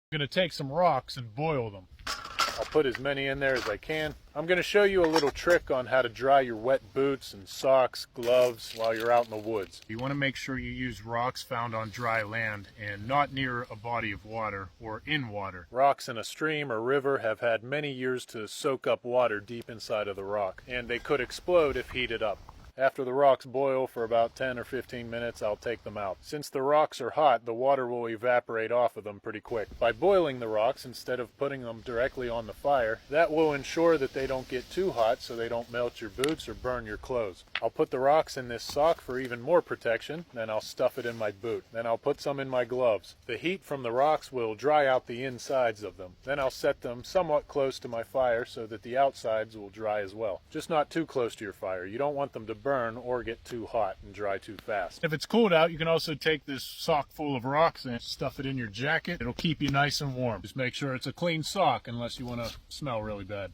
I'm going to take some rocks and boil them. I'll put as many in there as I can. I'm going to show you a little trick on how to dry your wet boots and socks, gloves while you're out in the woods. You want to make sure you use rocks found on dry land and not near a body of water or in water. Rocks in a stream or river have had many years to soak up water deep inside of the rock, and they could explode if heated up. After the rocks boil for about 10 or 15 minutes, I'll take them out. Since the rocks are hot, the water will evaporate off of them pretty quick. By boiling the rocks instead of putting them directly on the fire, that will ensure that they don't get too hot so they don't melt your boots or burn your clothes. I'll put the rocks in this sock for even more protection, then I'll stuff it in my boot. Then I'll put some in my gloves. The heat from the rocks will dry out the insides of them. Then I'll set them somewhat close to my fire so that the outsides will dry as well. Just not too close to your fire. You don't want them to burn or get too hot and dry too fast. If it's cold out, you can also take this sock full of rocks and stuff it in your jacket. It'll keep you nice and warm. Just make sure it's a clean sock unless you want to smell really bad.